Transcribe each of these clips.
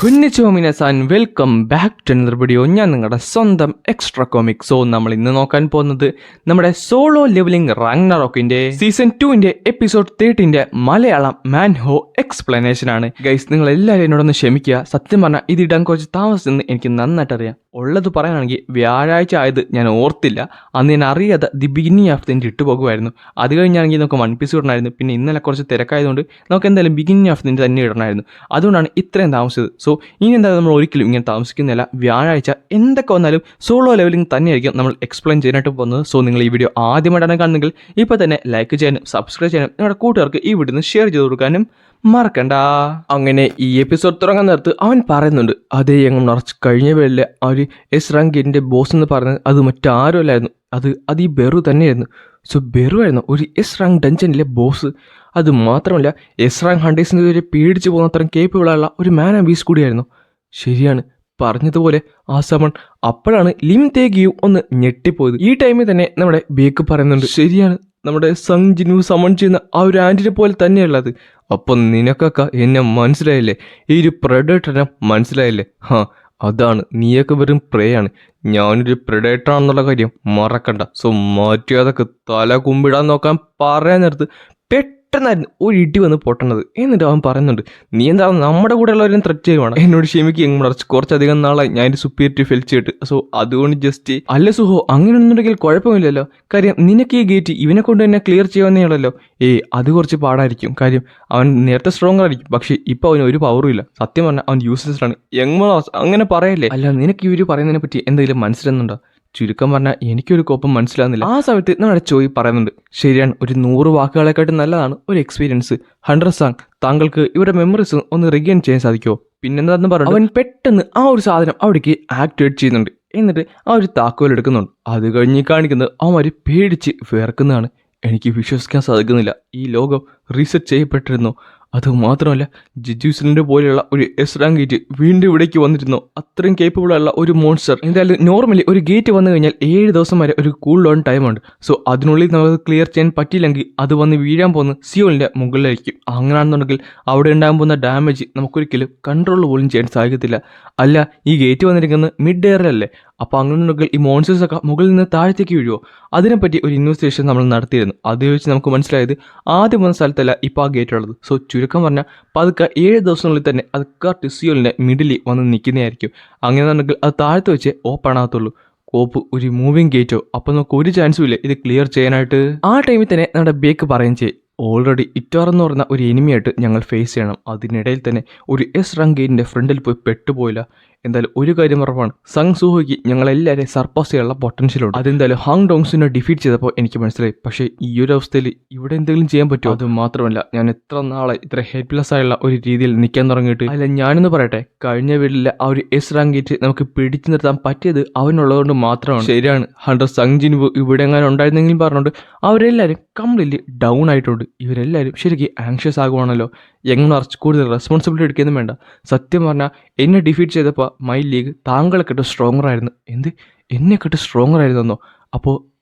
കുഞ്ഞിച്ചോ മിനസാൻ welcome back to another video. ഞാൻ നിങ്ങളുടെ സ്വന്തം എക്സ്ട്രാ കോമിക്. സോ നമ്മൾ ഇന്ന് നോക്കാൻ പോകുന്നത് നമ്മുടെ സോളോ ലെവലിംഗ് റാഗ്നറോക്കിന്റെ season 2 episode 13 Malayalam manhwa explanation ആണ്. ഗൈസ്, നിങ്ങൾ എല്ലാവരും എന്നോടൊന്ന് ക്ഷമിക്കുക. സത്യം പറഞ്ഞാൽ ഇത് ഇടാൻ കുറച്ച് താമസിച്ചെന്ന് എനിക്ക് നന്നായിട്ട് അറിയാം. ഉള്ളത് പറയാനാണെങ്കിൽ വ്യാഴാഴ്ച ആയത് ഞാൻ ഓർത്തില്ല. അന്ന് ഞാൻ അറിയാതെ ദി ബിഗിനിങ് ഓഫ് ദിൻ്റെ ഇട്ട് പോകുമായിരുന്നു. അത് കഴിഞ്ഞാണെങ്കിൽ നമുക്ക് വൺ പീസ് ഇടണമായിരുന്നു. പിന്നെ ഇന്നലെ കുറച്ച് തിരക്കായതുകൊണ്ട് നമുക്ക് എന്തായാലും ബിഗിനിങ് ഓഫ് ദിൻ്റെ തന്നെ ഇടണമായിരുന്നു. അതുകൊണ്ടാണ് ഇത്രയും താമസിച്ചത്. സോ ഇനി എന്തായാലും നമ്മൾ ഒരിക്കലും ഇങ്ങനെ താമസിക്കുന്നില്ല. വ്യാഴാഴ്ച എന്തൊക്കെ വന്നാലും സോളോ ലെവലിംഗ് തന്നെയായിരിക്കും നമ്മൾ എക്സ്പ്ലെയിൻ ചെയ്യാനായിട്ട് പോകുന്നത്. സോ നിങ്ങൾ ഈ വീഡിയോ ആദ്യമായിട്ടാണ് കാണുന്നെങ്കിൽ ഇപ്പോൾ തന്നെ ലൈക്ക് ചെയ്യാനും സബ്സ്ക്രൈബ് ചെയ്യാനും നിങ്ങളുടെ കൂട്ടുകാർക്ക് ഈ വീഡിയോ ഷെയർ ചെയ്ത് കൊടുക്കാനും മറക്കണ്ട. അങ്ങനെ ഈ എപ്പിസോഡ് തുടങ്ങാൻ നേരത്ത് അവൻ പറയുന്നുണ്ട്, അതേ ഞങ്ങൾ നിറച്ച് കഴിഞ്ഞ വേളയിലെ ആ ഒരു എസ് റാങ്കിൻ്റെ ബോസ് എന്ന് പറയുന്നത് അത് മറ്റാരും അല്ലായിരുന്നു, അത് ഈ ബെറു തന്നെയായിരുന്നു. സോ ബെറു ആയിരുന്നു ഒരു എസ് റാങ്ക് ഡഞ്ചനിലെ ബോസ്. അത് മാത്രമല്ല എസ് റാങ്ക് ഹണ്ടേഴ്സിൻ്റെ വരെ പേടിച്ച് പോകുന്ന അത്രയും കേപ്പബിളായുള്ള ഒരു മാൻ ആൻഡ് ബീസ്റ്റ് കൂടിയായിരുന്നു. ശരിയാണ്, പറഞ്ഞതുപോലെ ആ സമൺ അപ്പോഴാണ് ലിം തേഗിയു ഒന്ന് ഞെട്ടിപ്പോയത്. ഈ ടൈമിൽ തന്നെ നമ്മുടെ ബേക്ക് പറയുന്നുണ്ട്, ശരിയാണ്, നമ്മുടെ സങ് ജിനു സമൺ ചെയ്യുന്ന ആ ഒരു ആൻറ്റിനെ പോലെ തന്നെയുള്ളത്. അപ്പം നിനക്കൊക്കെ എന്നെ മനസ്സിലായില്ലേ? ഈ ഒരു പ്രെഡേറ്ററിനെ മനസ്സിലായില്ലേ? അതാണ്, നീയൊക്കെ വെറും പ്രേ ആണ്, ഞാനൊരു പ്രെഡേറ്റർ ആണെന്നുള്ള കാര്യം മറക്കണ്ട. സോ മാറ്റിയതൊക്കെ തല കുമ്പിടാൻ നോക്കാൻ പറയാൻ നേരത്ത് പെട്ടെന്നായിരുന്നു ഒരു ഇടി വന്ന് പൊട്ടണത്. എന്നിട്ട് അവൻ പറയുന്നുണ്ട്, നീ എന്താണ് നമ്മുടെ കൂടെ ഉള്ളവരും ത്രെറ്റ് ചെയ്യുവാണ്? എന്നോട് ക്ഷമിക്കും, കുറച്ചധികം നാളായി ഞാൻ ഒരു സുപ്പീരിറ്റി ഫെൽ ചെയ്തിട്ട്. സോ അതുകൊണ്ട് ജസ്റ്റ് അല്ല സുഹോ, അങ്ങനെയൊന്നുണ്ടെങ്കിൽ കുഴപ്പമില്ലല്ലോ. കാര്യം നിനക്ക് ഈ ഗേറ്റ് ഇവനെ കൊണ്ട് തന്നെ ക്ലിയർ ചെയ്യാവുന്നേ ഉള്ളല്ലോ. അത് കുറച്ച് പാടായിരിക്കും. കാര്യം അവൻ നേരത്തെ സ്ട്രോങ് ആയിരിക്കും, പക്ഷേ ഇപ്പോൾ അവന് ഒരു പവറും ഇല്ല. സത്യം പറഞ്ഞാൽ അവൻ യൂസ്ലെസ് ആണ്. അങ്ങനെ പറയല്ലേ? അല്ല, നിനക്ക് ഇവർ പറയുന്നതിനെ പറ്റി എന്തെങ്കിലും മനസ്സിലാകുന്നുണ്ടോ? ചുരുക്കം പറഞ്ഞാൽ എനിക്കൊരു കോപ്പം മനസ്സിലാകുന്നില്ല. ആ സമയത്ത് നമ്മുടെ ചോയ് പറയുന്നുണ്ട്, ശരിയാണ്, ഒരു 100 വാക്കുകളെക്കാട്ടും നല്ലതാണ് ഒരു എക്സ്പീരിയൻസ്. ഹണ്ടർ സാങ്, താങ്കൾക്ക് ഇവരുടെ മെമ്മറീസ് ഒന്ന് റിഗെയിൻ ചെയ്യാൻ സാധിക്കുമോ? പിന്നെന്താന്ന് പറഞ്ഞു അവൻ പെട്ടെന്ന് ആ ഒരു സാധനം അവിടേക്ക് ആക്ടിവേറ്റ് ചെയ്യുന്നുണ്ട്. എന്നിട്ട് ആ ഒരു താക്കോൽ എടുക്കുന്നുണ്ട്. അത് കഴിഞ്ഞ് കാണിക്കുന്നത് അവന്മാർ പേടിച്ച് വിയർക്കുന്നതാണ്. എനിക്ക് വിശ്വസിക്കാൻ സാധിക്കുന്നില്ല, ഈ ലോകം റീസെറ്റ് ചെയ്യപ്പെട്ടിരുന്നു. അതുമാത്രമല്ല ജിജുസിലിൻ്റെ പോലെയുള്ള ഒരു എസ് റാങ്ക് ഗേറ്റ് വീണ്ടും ഇവിടേക്ക് വന്നിരുന്നു. അത്രയും കേപ്പബിളുള്ള ഒരു മോൺസ്റ്റർ. എന്തായാലും നോർമലി ഒരു ഗേറ്റ് വന്നു കഴിഞ്ഞാൽ 7 ദിവസം വരെ ഒരു കൂൾ ഡൗൺ ടൈമുണ്ട്. സോ അതിനുള്ളിൽ നമുക്ക് ക്ലിയർ ചെയ്യാൻ പറ്റിയില്ലെങ്കിൽ അത് വന്ന് വീഴാൻ പോകുന്ന സിയോളിൻ്റെ മുകളിലായിരിക്കും. അങ്ങനെയാണെന്നുണ്ടെങ്കിൽ അവിടെ ഉണ്ടാകാൻ പോകുന്ന ഡാമേജ് നമുക്കൊരിക്കലും കൺട്രോൾ പോലും ചെയ്യാൻ സാധിക്കത്തില്ല. അല്ല, ഈ ഗേറ്റ് വന്നിരിക്കുന്നത് മിഡ് എയറിലല്ലേ? അപ്പോൾ അങ്ങനെയുണ്ടെങ്കിൽ ഈ മോൺസ്റ്റേഴ്സൊക്കെ മുകളിൽ നിന്ന് താഴത്തേക്ക് വീഴുമോ? അതിനെപ്പറ്റി ഒരു ഇൻവെസ്റ്റിഗേഷൻ നമ്മൾ നടത്തിയിരുന്നു. അത് വെച്ച് നമുക്ക് മനസ്സിലായത് ആദ്യം വന്ന സ്ഥലത്തല്ല ഇപ്പോൾ ആ ഗേറ്റ് ഉള്ളത്. സോ ചുരുക്കം പറഞ്ഞാൽ പതുക്കെ 7 ദിവസങ്ങളിൽ തന്നെ അത് കറക്റ്റ് സിയോലിൻ്റെ മിഡിലിൽ വന്ന് നിൽക്കുന്നതായിരിക്കും. അങ്ങനെയാണെന്നുണ്ടെങ്കിൽ അത് താഴത്ത് വെച്ച് ഓപ്പൺ ആകത്തുള്ളൂ. കോപ്പ് ഒരു മൂവിങ് ഗേറ്റോ, അപ്പോൾ നമുക്ക് ഒരു ചാൻസും ഇല്ല ഇത് ക്ലിയർ ചെയ്യാനായിട്ട്. ആ ടൈമിൽ തന്നെ നമ്മുടെ ബേക്ക് പറയുകയും ചെയ്യും, ഓൾറെഡി ഇറ്റാർ എന്ന് പറയുന്ന ഒരു എനിമിയായിട്ട് ഞങ്ങൾ ഫേസ് ചെയ്യണം. അതിനിടയിൽ തന്നെ ഒരു എസ് റാങ്ക് ഗേറ്റിൻ്റെ ഫ്രണ്ടിൽ പോയി പെട്ടുപോയില്ല. എന്തായാലും ഒരു കാര്യം ഉറപ്പാണ്, സങ് സൂഹോയ്ക്ക് ഞങ്ങളെല്ലാവരെയും സർപ്പാസ് ചെയ്യാനുള്ള പൊട്ടൻഷ്യലുണ്ട്. അതെന്തായാലും ഹാങ് ഡോങ്സിനെ ഡിഫീറ്റ് ചെയ്തപ്പോൾ എനിക്ക് മനസ്സിലായി. പക്ഷേ ഈ ഒരു അവസ്ഥയിൽ ഇവിടെ എന്തെങ്കിലും ചെയ്യാൻ പറ്റുമോ? അത് മാത്രമല്ല, ഞാൻ എത്ര നാളെ ഇത്ര ഹെൽപ്ലെസ് ആയുള്ള ഒരു രീതിയിൽ നിൽക്കാൻ തുടങ്ങിയിട്ട്. അല്ല, ഞാനെന്ന് പറയട്ടെ, കഴിഞ്ഞ വീട്ടിലെ ആ ഒരു എസ് റാങ്ക് ഗേറ്റ് നമുക്ക് പിടിച്ചു നിർത്താൻ പറ്റിയത് അവനുള്ളതുകൊണ്ട് മാത്രമാണ്. ശരിയാണ്, ഹണ്ടർ സങ് ജിൻവു ഇവിടെ എങ്ങനെ ഉണ്ടായിരുന്നെങ്കിലും പറഞ്ഞുകൊണ്ട് അവരെല്ലാവരും കംപ്ലീറ്റ്ലി ഡൗൺ ആയിട്ടുണ്ട്. ഇവരെല്ലാവരും ശരിക്കും ആങ്ഷ്യസ് ആകുവാണല്ലോ. എങ്ങനെ കൂടുതൽ റെസ്പോൺസിബിലിറ്റി എടുക്കുകയൊന്നും വേണ്ട. സത്യം പറഞ്ഞാൽ എന്നെ ഡിഫീറ്റ് ചെയ്തപ്പോൾ മൈ ലീഗ് താങ്കളെക്കെട്ട് സ്ട്രോങ്ങർ ആയിരുന്നു. എന്നെക്കെട്ട് സ്ട്രോങ്ങർ ആയിരുന്നോ? അപ്പോൾ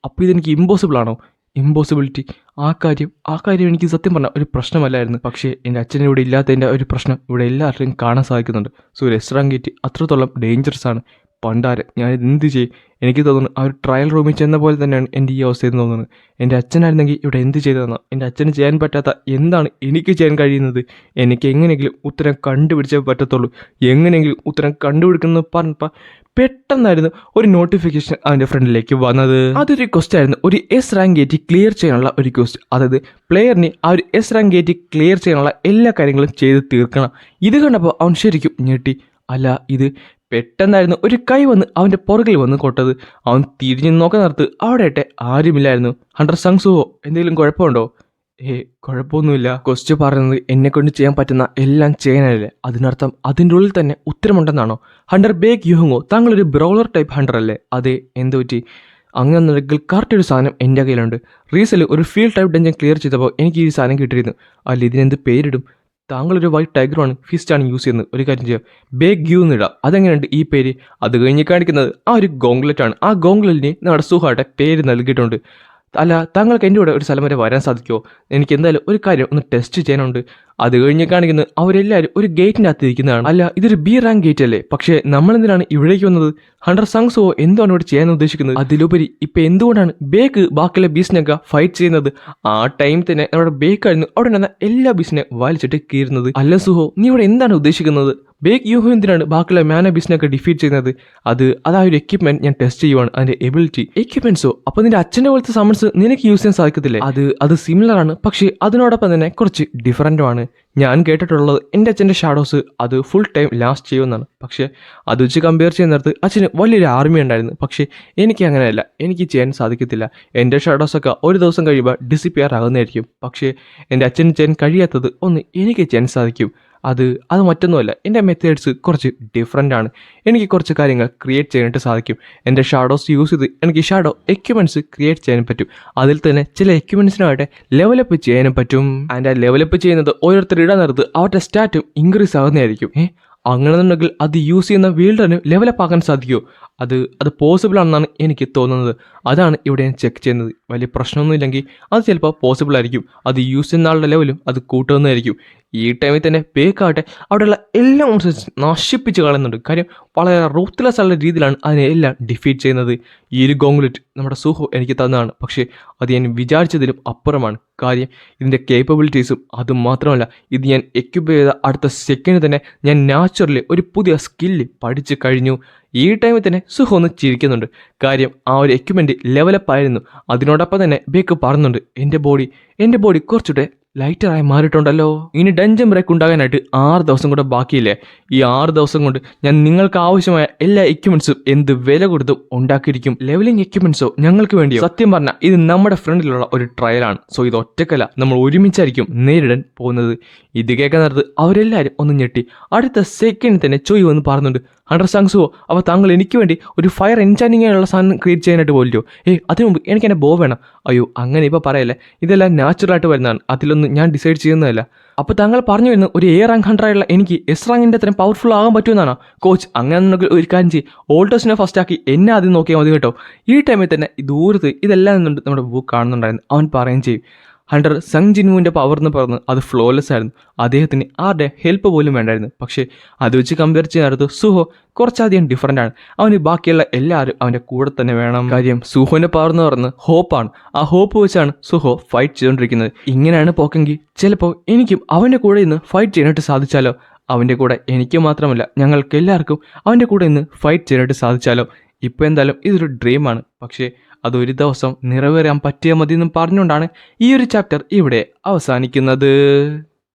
ഇതെനിക്ക് ഇമ്പോസിബിൾ ആണോ? ഇമ്പോസിബിലിറ്റി ആ കാര്യം എനിക്ക് സത്യം പറഞ്ഞാൽ ഒരു പ്രശ്നമല്ലായിരുന്നു. പക്ഷേ എൻ്റെ അച്ഛനെ ഇവിടെ ഇല്ലാത്തതിൻ്റെ ഒരു പ്രശ്നം ഇവിടെ എല്ലാവരുടെയും കാണാൻ സാധിക്കുന്നുണ്ട്. സോ എസ് റാങ്ക് ഗേറ്റ് അത്രത്തോളം ഡേഞ്ചറസ് ആണ്. പണ്ടാരെ ഞാനിത് എന്ത് ചെയ്യും? എനിക്ക് തോന്നുന്നു ആ ഒരു ട്രയൽ റൂമിൽ ചെന്ന പോലെ തന്നെയാണ് എൻ്റെ ഈ അവസ്ഥയെന്ന് തോന്നുന്നത്. എൻ്റെ അച്ഛനായിരുന്നെങ്കിൽ ഇവിടെ എന്ത് ചെയ്തതെന്നോ? എൻ്റെ അച്ഛന് ചെയ്യാൻ പറ്റാത്ത എന്താണ് എനിക്ക് ചെയ്യാൻ കഴിയുന്നത്? എനിക്ക് എങ്ങനെയെങ്കിലും ഉത്തരം കണ്ടുപിടിച്ചേ പറ്റത്തുള്ളൂ. എങ്ങനെയെങ്കിലും ഉത്തരം കണ്ടുപിടിക്കുന്നത് പറഞ്ഞപ്പോൾ പെട്ടെന്നായിരുന്നു ഒരു നോട്ടിഫിക്കേഷൻ അവൻ്റെ ഫ്രണ്ടിലേക്ക് വന്നത്. അതൊരു ക്വസ്റ്റ് ആയിരുന്നു, ഒരു എസ് റാങ്ക് ഗേറ്റ് ക്ലിയർ ചെയ്യാനുള്ള ഒരു ക്വസ്റ്റ്. അതായത് പ്ലെയറിന് ആ ഒരു എസ് റാങ്ക് ഗേറ്റ് ക്ലിയർ ചെയ്യാനുള്ള എല്ലാ കാര്യങ്ങളും ചെയ്ത് തീർക്കണം. ഇത് കണ്ടപ്പോൾ അവൻ ശരിക്കും ഞെട്ടി. അല്ല, ഇത് പെട്ടെന്നായിരുന്നു ഒരു കൈ വന്ന് അവൻ്റെ പുറകിൽ വന്ന് കൊട്ടത്. അവൻ തിരിഞ്ഞു നോക്കാൻ നേരത്ത് അവിടെ ആരുമില്ലായിരുന്നു. ഹണ്ടർ സങ് സൂഹോ, എന്തെങ്കിലും കുഴപ്പമുണ്ടോ? കുഴപ്പമൊന്നുമില്ല. ക്വസ്റ്റ് പറയുന്നത് എന്നെ കൊണ്ട് ചെയ്യാൻ പറ്റുന്ന എല്ലാം ചെയ്യാനല്ലേ? അതിനർത്ഥം അതിൻ്റെ ഉള്ളിൽ തന്നെ ഉത്തരമുണ്ടെന്നാണോ? ഹണ്ടർ ബേക്ക് യുഹുങ്ങോ, താങ്കളൊരു ബ്രൗളർ ടൈപ്പ് ഹണ്ടർ അല്ലേ? അതെ, എന്ത് പറ്റി? അങ്ങനെ കറക്റ്റ് ഒരു സാധനം എൻ്റെ കയ്യിലുണ്ട്. റീസെല് ഒരു ഫീൽഡ് ടൈപ്പ് ഡഞ്ചൻ ക്ലിയർ ചെയ്തപ്പോൾ എനിക്ക് ഈ സാധനം കിട്ടിയിരുന്നു. അല്ല, ഇതിനെന്ത് പേരിടും? താങ്കളൊരു വൈറ്റ് ടൈഗറാണ്, ഫിസ്റ്റാണ് യൂസ് ചെയ്യുന്നത്. ഒരു കാര്യം ചെയ്യാം, ബേഗ് ഗ്യൂ എന്നിടാം. അതെങ്ങനെയുണ്ട് ഈ പേര്? അത് കഴിഞ്ഞ് കാണിക്കുന്നത് ആ ഒരു ഗോങ്ക്ലെറ്റ് ആണ്. ആ ഗോങ്ക്ലെറ്റിന് നമ്മുടെ സുഹയുടെ പേര് നൽകിയിട്ടുണ്ട്. അല്ല, താങ്കൾക്ക് എൻ്റെ കൂടെ ഒരു സ്ഥലം വരെ വരാൻ സാധിക്കുമോ? എനിക്ക് എന്തായാലും ഒരു കാര്യം ഒന്ന് ടെസ്റ്റ് ചെയ്യാനുണ്ട്. അത് കഴിഞ്ഞ് കാണിക്കുന്നത് അവരെല്ലാവരും ഒരു ഗേറ്റിന്റെ അകത്ത് ഇരിക്കുന്നതാണ്. അല്ല, ഇതൊരു ബി റാങ്ക് ഗേറ്റ് അല്ലേ, പക്ഷേ നമ്മൾ എന്തിനാണ് ഇവിടേക്ക് വന്നത്? ഹണ്ടർ സങ്സോ എന്താണ് ഇവിടെ ചെയ്യാൻ ഉദ്ദേശിക്കുന്നത്? അതിലുപരി ഇപ്പൊ എന്തുകൊണ്ടാണ് ബേക്ക് ബാക്കിയുള്ള ബീസിനൊക്കെ ഫൈറ്റ് ചെയ്യുന്നത്? ആ ടൈം തന്നെ നമ്മുടെ ബേക്കായിരുന്നു അവിടെ നടന്ന എല്ലാ ബീസിനെ വലിച്ചിട്ട് കീറുന്നത്. അല്ല സുഹോ, നീ ഇവിടെ എന്താണ് ഉദ്ദേശിക്കുന്നത്? ബേക്ക് യൂഹോ എന്തിനാണ് ബാക്കിയുള്ള മാന ബീസിനൊക്കെ ഡിഫീറ്റ് ചെയ്യുന്നത്? ആ ഒരു എക്യുപ്മെന്റ് ഞാൻ ടെസ്റ്റ് ചെയ്യുവാണ്, അതിന്റെ എബിലിറ്റി. എക്യുപ്മെന്റ്സോ? അപ്പൊ നിന്റെ അച്ഛന്റെ പോലത്തെ സമ്മൺസ് നിനക്ക് യൂസ് ചെയ്യാൻ സാധിക്കത്തില്ലേ? അത് സിമിലർ ആണ്, പക്ഷേ അതിനോടൊപ്പം തന്നെ കുറച്ച് ഡിഫറൻറ്റുമാണ്. ഞാൻ കേട്ടിട്ടുള്ളത് എൻ്റെ അച്ഛൻ്റെ ഷാഡോസ് അത് ഫുൾ ടൈം ലാസ്റ്റ് ചെയ്യുമെന്നാണ്. പക്ഷേ അത് വെച്ച് കമ്പയർ ചെയ്യുന്നിടത്ത് അച്ഛന് വലിയൊരു ആർമി ഉണ്ടായിരുന്നു. പക്ഷേ എനിക്ക് അങ്ങനെയല്ല, എനിക്ക് ചെയ്യാൻ സാധിക്കത്തില്ല. എൻ്റെ ഷാഡോസൊക്കെ ഒരു ദിവസം കഴിയുമ്പോൾ ഡിസിപ്പിയർ ആകുന്നതായിരിക്കും. പക്ഷേ എൻ്റെ അച്ഛന് ചെയ്യാൻ കഴിയാത്തത് ഒന്ന് എനിക്ക് ചെയ്യാൻ സാധിക്കും. അത് മറ്റൊന്നുമല്ല, എൻ്റെ മെത്തേഡ്സ് കുറച്ച് ഡിഫറെൻ്റ് ആണ്. എനിക്ക് കുറച്ച് കാര്യങ്ങൾ ക്രിയേറ്റ് ചെയ്യാനായിട്ട് സാധിക്കും. എൻ്റെ ഷാഡോസ് യൂസ് ചെയ്ത് എനിക്ക് ഷാഡോ എക്യുപ്മെൻറ്റ്സ് ക്രിയേറ്റ് ചെയ്യാനും പറ്റും. അതിൽ തന്നെ ചില എക്യുപ്മെൻറ്റ്സിനായിട്ട് ലെവലപ്പ് ചെയ്യാനും പറ്റും. ആൻഡ് ആ ലെവലപ്പ് ചെയ്യുന്നത് ഓരോരുത്തർ ഇടാൻ നേരത്ത് അവരുടെ സ്റ്റാറ്റും ഇൻക്രീസ് ആകുന്നതായിരിക്കും. അങ്ങനെന്നുണ്ടെങ്കിൽ അത് യൂസ് ചെയ്യുന്ന വീൽഡറിന് ലെവലപ്പ് ആക്കാൻ സാധിക്കുമോ? അത് പോസിബിൾ ആണെന്നാണ് എനിക്ക് തോന്നുന്നത്. അതാണ് ഇവിടെ ഞാൻ ചെക്ക് ചെയ്യുന്നത്. വലിയ പ്രശ്നമൊന്നുമില്ലെങ്കിൽ അത് ചിലപ്പോൾ പോസിബിൾ ആയിരിക്കും. അത് യൂസ് ചെയ്യുന്ന ആളുടെ ലെവലും അത് കൂട്ടുന്നതായിരിക്കും. ഈ ടൈമിൽ തന്നെ ബേക്കാവട്ടെ അവിടെയുള്ള എല്ലാ മോൺസ്റ്റേഴ്സ് നശിപ്പിച്ച് കളയുന്നുണ്ട്. കാര്യം വളരെ റൂത്ത്ലെസ് ആയുള്ള രീതിയിലാണ് അതിനെ എല്ലാം ഡിഫീറ്റ് ചെയ്യുന്നത്. ഈ ഒരു ഗോങ്ക്ലെറ്റ് നമ്മുടെ സുഹോ എനിക്ക് തന്നതാണ്, പക്ഷേ അത് ഞാൻ വിചാരിച്ചതിലും അപ്പുറമാണ്. കാര്യം ഇതിൻ്റെ കേപ്പബിലിറ്റീസും അതും മാത്രമല്ല, ഇത് ഞാൻ എക്യുപ്പ് ചെയ്ത അടുത്ത സെക്കൻഡ് തന്നെ ഞാൻ നാച്ചുറലി ഒരു പുതിയ സ്കില്ല് പഠിച്ചു കഴിഞ്ഞു. ഈ ടൈമിൽ തന്നെ സുഹോ ഒന്ന് ചിരിക്കുന്നുണ്ട്. കാര്യം ആ ഒരു എക്യുപ്മെൻറ്റ് ലെവലപ്പ് ആയിരുന്നു. അതിനോടൊപ്പം തന്നെ ബേക്ക് പറയുന്നുണ്ട്, എൻ്റെ ബോഡി കുറച്ചുകൂടെ ലൈറ്ററായി മാറിയിട്ടുണ്ടല്ലോ. ഇനി ഡഞ്ചൻ ബ്രേക്ക് ഉണ്ടാകാനായിട്ട് 6 ദിവസം കൂടെ ബാക്കിയില്ലേ? ഈ 6 ദിവസം കൊണ്ട് ഞാൻ നിങ്ങൾക്ക് ആവശ്യമായ എല്ലാ എക്യുപ്മെന്റ്സും എന്ത് വില കൊടുത്തും ഉണ്ടാക്കിയിരിക്കും. ലെവലിംഗ് എക്യുപ്മെന്റ്സോ ഞങ്ങൾക്ക് വേണ്ടിയോ? സത്യം പറഞ്ഞാൽ ഇത് നമ്മുടെ ഫ്രണ്ടിലുള്ള ഒരു ട്രയലാണ്. സോ ഇത് ഒറ്റക്കല്ല, നമ്മൾ ഒരുമിച്ചായിരിക്കും നേരിടാൻ പോകുന്നത്. ഇത് കേൾക്കാൻ നേരത്ത് അവരെല്ലാവരും ഒന്ന് ഞെട്ടി. അടുത്ത സെക്കൻഡ് തന്നെ ചോയ് വന്ന് പറയുന്നുണ്ട്, ഹണ്ടർ സങ്സുവോ, അപ്പോൾ താങ്കൾ എനിക്ക് വേണ്ടി ഒരു ഫയർ എൻചാനിങ്ങുള്ള സാധനം ക്രിയേറ്റ് ചെയ്യാനായിട്ട് പോലില്ലോ? അതിനു മുമ്പ് എനിക്ക് എൻ്റെ ബോ വേണം. അയ്യോ അങ്ങനെ ഇപ്പോൾ പറയല്ലേ, ഇതെല്ലാം നാച്ചുറലായിട്ട് വരുന്നതാണ്, അതിലൊന്നും ഞാൻ ഡിസൈഡ് ചെയ്യുന്നതല്ല. അപ്പോൾ താങ്കൾ പറഞ്ഞു വരുന്നത് ഒരു എ റാങ്ക് ഹണ്ടറായുള്ള എനിക്ക് എസ് റാങ്കിൻ്റെ അത്രയും പവർഫുൾ ആകാൻ പറ്റുമെന്നാണോ? കോച്ച് അങ്ങനെ ഒരു കാര്യം ചെയ്യും, ഓൾട്ടേഴ്സിനെ ഫസ്റ്റ് ആക്കി എന്നെ ആദ്യം നോക്കിയാൽ മതി കേട്ടോ. ഈ ടൈമിൽ തന്നെ ദൂരത്ത് ഇതെല്ലാം നിന്നുണ്ട് നമ്മുടെ ബുക്ക് കാണുന്നുണ്ടായിരുന്നു. അവൻ പറയുകയും ചെയ്യും, ഹണ്ടർ സങ് ജിൻവുവിൻ്റെ പവർ എന്ന് പറഞ്ഞ് അത് ഫ്ലോലെസ് ആയിരുന്നു. അദ്ദേഹത്തിന് ആരുടെ ഹെൽപ്പ് പോലും വേണ്ടായിരുന്നു. പക്ഷേ അത് വെച്ച് കമ്പയർ ചെയ്യുന്നത് സുഹോ കുറച്ചധികം ഡിഫറൻ്റ് ആണ്. അവന് ബാക്കിയുള്ള എല്ലാവരും അവൻ്റെ കൂടെ തന്നെ വേണം. കാര്യം സുഹോൻ്റെ പവർ എന്ന് പറയുന്നത് ഹോപ്പാണ്. ആ ഹോപ്പ് വെച്ചാണ് സുഹോ ഫൈറ്റ് ചെയ്തുകൊണ്ടിരിക്കുന്നത്. ഇങ്ങനെയാണ് പോക്കെങ്കിൽ ചിലപ്പോൾ എനിക്കും അവൻ്റെ കൂടെ ഇന്ന് ഫൈറ്റ് ചെയ്യാനായിട്ട് സാധിച്ചാലോ? അവൻ്റെ കൂടെ എനിക്ക് മാത്രമല്ല ഞങ്ങൾക്ക് എല്ലാവർക്കും അവൻ്റെ കൂടെ ഇന്ന് ഫൈറ്റ് ചെയ്യാനായിട്ട് സാധിച്ചാലോ? ഇപ്പോൾ എന്തായാലും ഇതൊരു ഡ്രീമാണ്, പക്ഷേ അതൊരു ദിവസം നിറവേറാൻ പറ്റിയാൽ മതി എന്നും പറഞ്ഞുകൊണ്ടാണ് ഈ ഒരു ചാപ്റ്റർ ഇവിടെ അവസാനിക്കുന്നത്.